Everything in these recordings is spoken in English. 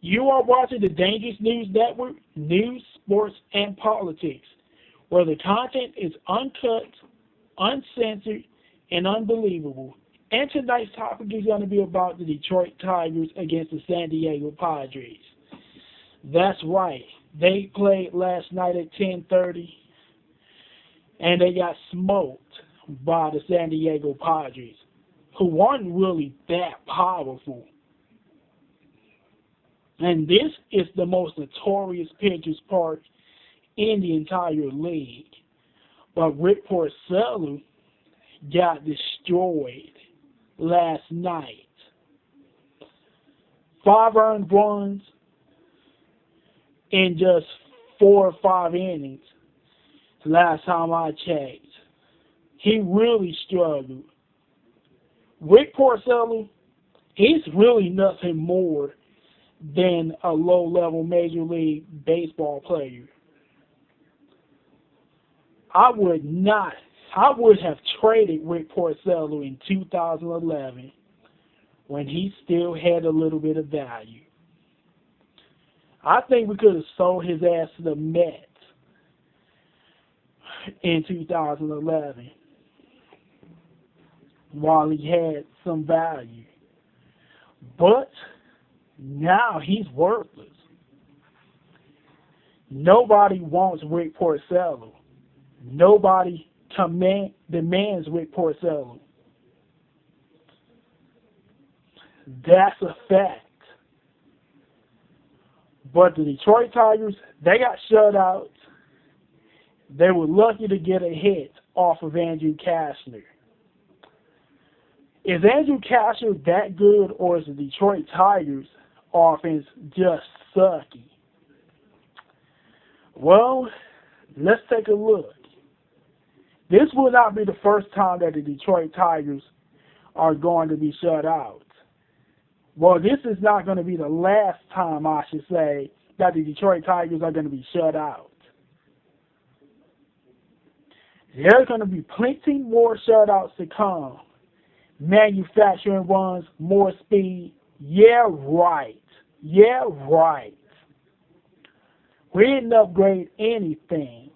You are watching the Dangerous News Network, news, sports, and politics, where the content is uncut, uncensored, and unbelievable. And tonight's topic is going to be about the Detroit Tigers against the San Diego Padres. That's right. They played last night at 10:30, and they got smoked by the San Diego Padres, who weren't really that powerful. And this is the most notorious pitcher's park in the entire league. But Rick Porcello got destroyed last night. 5 earned runs in just 4 or 5 innings. Last time I checked, he really struggled. Rick Porcello, he's really nothing more than a low-level Major League Baseball player. I would have traded Rick Porcello in 2011 when he still had a little bit of value. I think we could have sold his ass to the Mets in 2011 while he had some value. But now he's worthless. Nobody wants Rick Porcello. Nobody demands Rick Porcello. That's a fact. But the Detroit Tigers, they got shut out. They were lucky to get a hit off of Andrew Kashner. Is Andrew Kashner that good, or is the Detroit Tigers offense just sucky? Well, let's take a look. This will not be the first time that the Detroit Tigers are going to be shut out. Well, this is not going to be the last time, I should say, that the Detroit Tigers are going to be shut out. There's going to be plenty more shutouts to come. Manufacturing runs, more speed. Yeah, right. Yeah, right. We didn't upgrade anything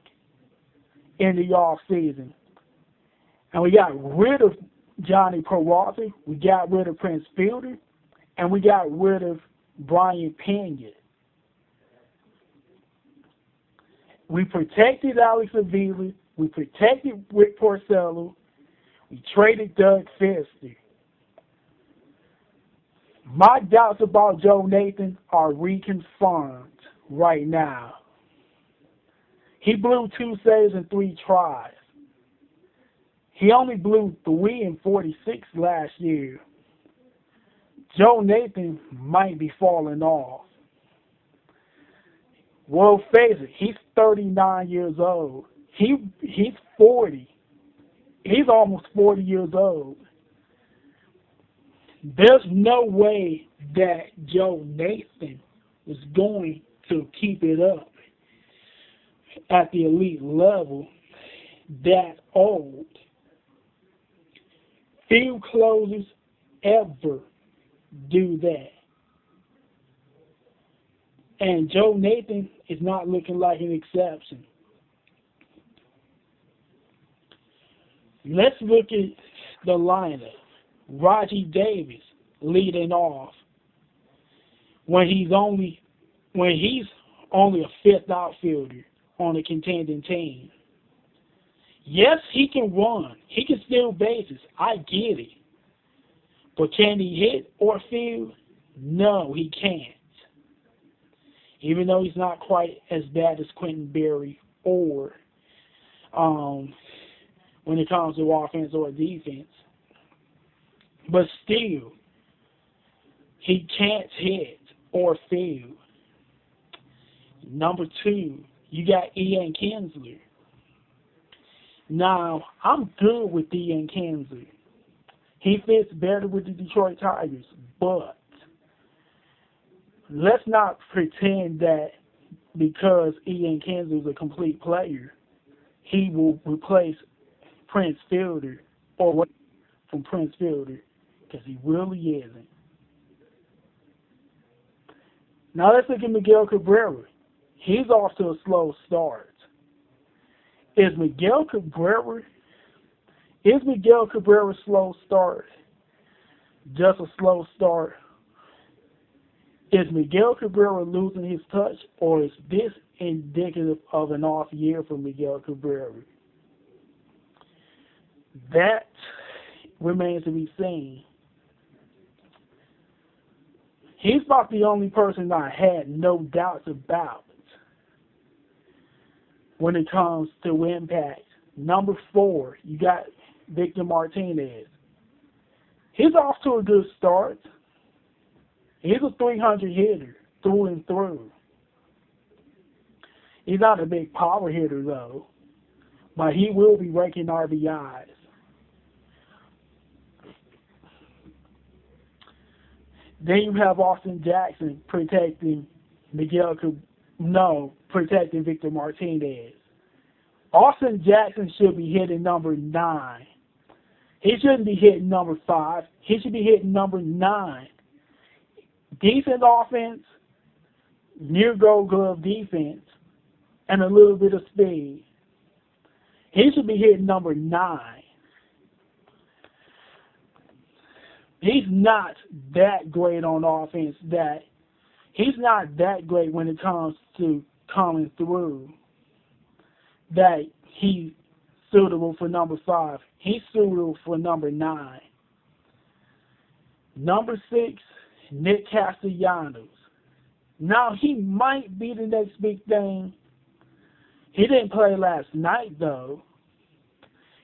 in the off season. And we got rid of Johnny Peralta. We got rid of Prince Fielder. And we got rid of Brian Pena. We protected Alex Avila. We protected Rick Porcello. We traded Doug Fister. My doubts about Joe Nathan are reconfirmed right now. He blew 2 saves and 3 tries. He only blew 3 and 46 last year. Joe Nathan might be falling off. Well, face it, he's 39 years old. He's 40. He's almost 40 years old. There's no way that Joe Nathan is going to keep it up at the elite level that old. Few closers ever do that. And Joe Nathan is not looking like an exception. Let's look at the lineup. Raji Davis leading off when he's only a fifth outfielder on a contending team. Yes, he can run. He can steal bases. I get it. But can he hit or field? No, he can't. Even though he's not quite as bad as Quentin Berry or when it comes to offense or defense. But still, he can't hit or field. Number 2, you got Ian Kinsler. Now, I'm good with Ian Kinsler. He fits better with the Detroit Tigers, but let's not pretend that because Ian Kinsler is a complete player, he will replace Prince Fielder or what from Prince Fielder, because he really isn't. Now let's look at Miguel Cabrera. He's off to a slow start. Is Miguel Cabrera's slow start just a slow start? Is Miguel Cabrera losing his touch, or is this indicative of an off year for Miguel Cabrera? That remains to be seen. He's about the only person I had no doubts about when it comes to impact. Number 4, you got Victor Martinez. He's off to a good start. He's a 300 hitter through and through. He's not a big power hitter, though, but he will be raking RBIs. Then you have Austin Jackson protecting protecting Victor Martinez. Austin Jackson should be hitting number 9. He shouldn't be hitting number 5. He should be hitting number 9. Decent offense, near gold glove defense, and a little bit of speed. He should be hitting number 9. He's not that great on offense. He's not that great when it comes to coming through. That he's suitable for number 5. He's suitable for number 9. Number 6, Nick Castellanos. Now, he might be the next big thing. He didn't play last night, though.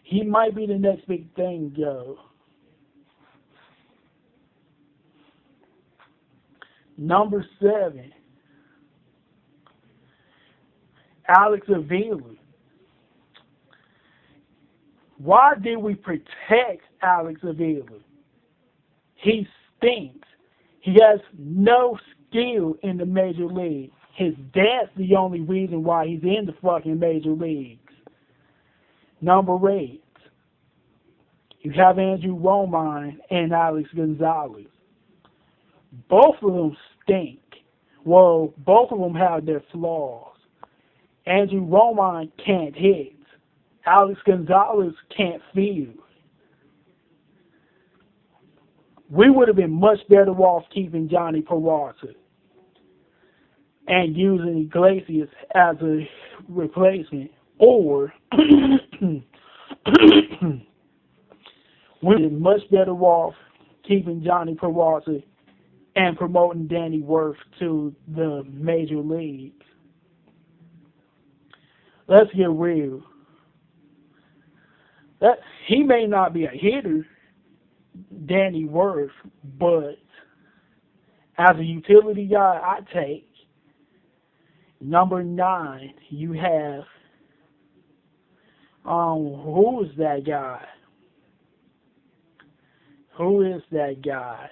He might be the next big thing, though. Number 7, Alex Avila. Why did we protect Alex Avila? He stinks. He has no skill in the major league. His dad's the only reason why he's in the fucking major leagues. Number 8, you have Andrew Romine and Alex Gonzalez. Both of them stink. Well, both of them have their flaws. Andrew Romine can't hit. Alex Gonzalez can't field. We would have been much better off keeping Johnny Peralta and using Iglesias as a replacement, or we'd have been much better off keeping Johnny Peralta and promoting Danny Worth to the major leagues. Let's get real. He may not be a hitter, Danny Worth, but as a utility guy, I take. Number 9, you have, who is that guy? Who is that guy?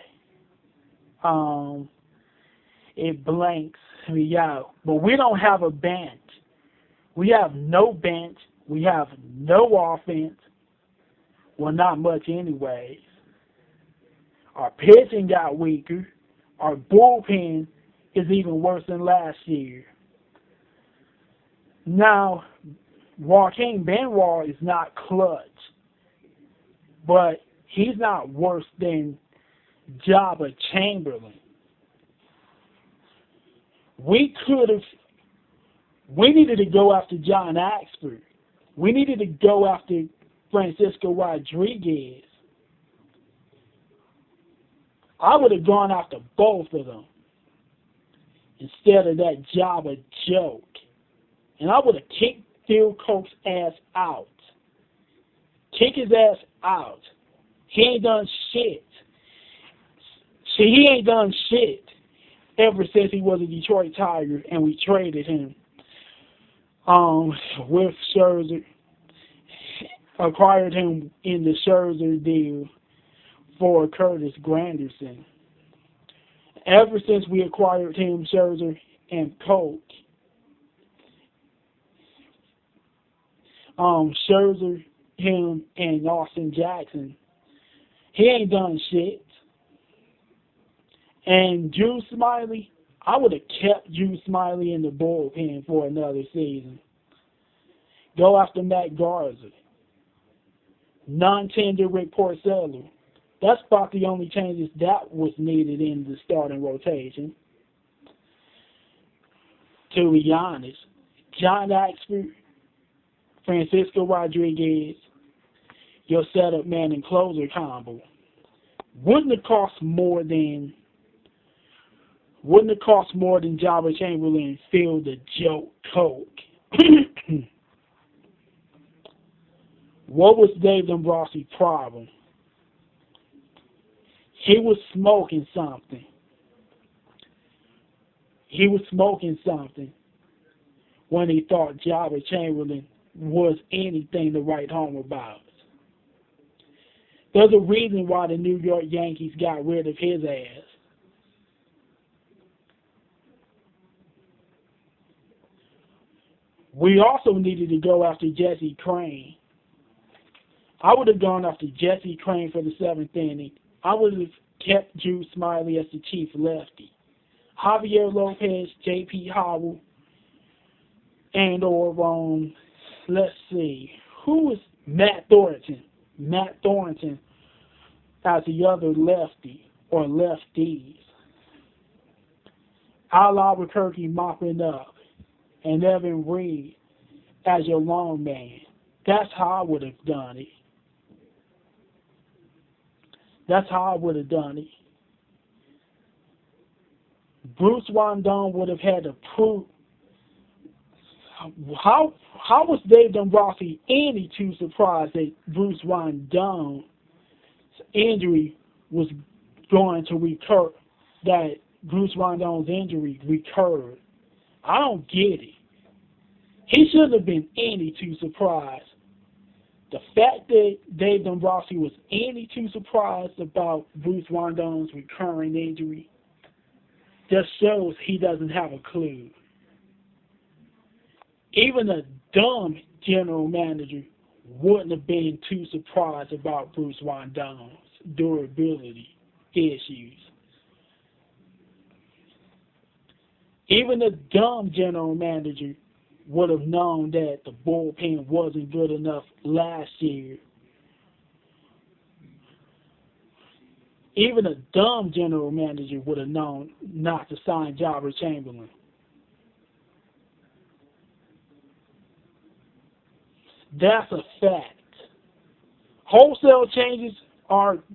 It blanks me out. But we don't have a bench. We have no bench. We have no offense. Well, not much anyways. Our pitching got weaker. Our bullpen is even worse than last year. Now, Joaquin Benoit is not clutch, but he's not worse than Jabba Chamberlain. We needed to go after John Axford. We needed to go after Francisco Rodriguez. I would have gone after both of them instead of that Jabba joke. And I would have kicked Phil Coke's ass out. Kick his ass out. He ain't done shit. See, he ain't done shit ever since he was a Detroit Tiger and we traded him with Scherzer. Acquired him in the Scherzer deal for Curtis Granderson. Ever since we acquired him, Scherzer and Coke, Scherzer, him, and Austin Jackson, he ain't done shit. And Drew Smiley, I would have kept Drew Smiley in the bullpen for another season. Go after Matt Garza. Non-tender Rick Porcello. That's about the only changes that was needed in the starting rotation. To be honest, John Axford, Francisco Rodriguez, your setup man and closer combo wouldn't have cost more than Jabba Chamberlain filled the joke Coke. What was Dave Dombrowski's problem? He was smoking something. He was smoking something when he thought Jabba Chamberlain was anything to write home about. There's a reason why the New York Yankees got rid of his ass. We also needed to go after Jesse Crain. I would have gone after Jesse Crain for the 7th inning. I would have kept Drew Smiley as the chief lefty. Javier Lopez, J.P. Howell, and let's see, who was Matt Thornton? Matt Thornton as the other lefty or lefties. Al Albuquerque mopping up, and Evan Reed as your long man. That's how I would have done it. That's how I would have done it. Bruce Rondon would have had to prove. How was Dave Dombrowski any too surprised that Bruce Rondon's injury was going to recur? That Bruce Rondon's injury recurred. I don't get it. He shouldn't have been any too surprised. The fact that Dave Dombrowski was any too surprised about Bruce Rondon's recurring injury just shows he doesn't have a clue. Even a dumb general manager wouldn't have been too surprised about Bruce Rondon's durability issues. Even a dumb general manager would have known that the bullpen wasn't good enough last year. Even a dumb general manager would have known not to sign Jabba Chamberlain. That's a fact. Wholesale changes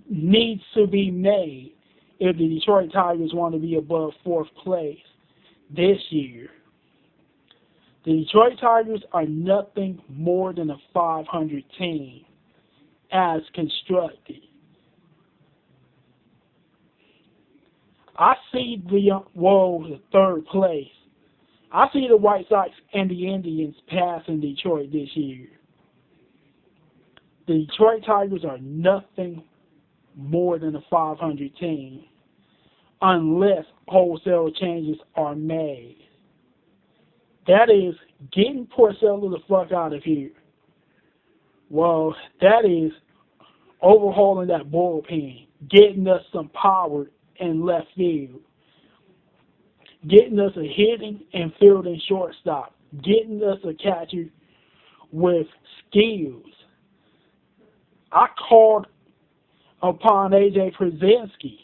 needs to be made if the Detroit Tigers want to be above 4th place this year. The Detroit Tigers are nothing more than a 500 team as constructed. I see the 3rd place. I see the White Sox and the Indians passing Detroit this year. The Detroit Tigers are nothing more than a 500 team unless wholesale changes are made. That is getting Porcello the fuck out of here. Well, that is overhauling that bullpen, getting us some power in left field, getting us a hitting and fielding shortstop, getting us a catcher with skills. I called upon A.J. Przinsky.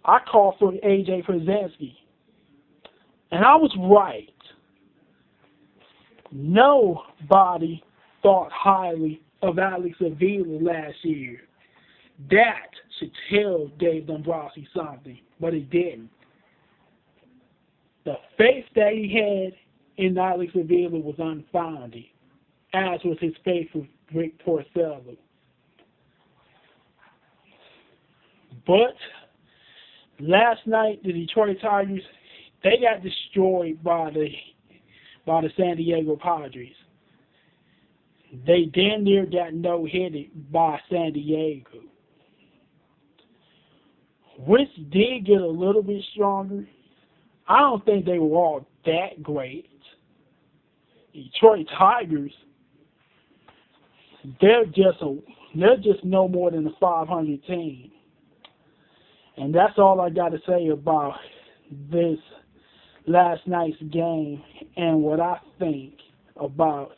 I called for A.J. Przinsky. And I was right. Nobody thought highly of Alex Avila last year. That should tell Dave Dombrowski something, but it didn't. The faith that he had in Alex Avila was unfounded, as was his faith with Rick Porcello. But last night, the Detroit Tigers, they got destroyed by the San Diego Padres. They damn near got no-hitted by San Diego, which did get a little bit stronger. I don't think they were all that great. Detroit Tigers, they're just no more than a 500 team. And that's all I got to say about this last night's game and what I think about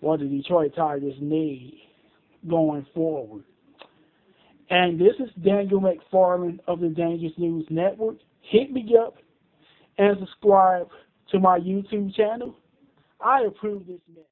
what the Detroit Tigers need going forward. And this is Daniel McFarland of the Dangerous News Network. Hit me up and subscribe to my YouTube channel. I approve this message.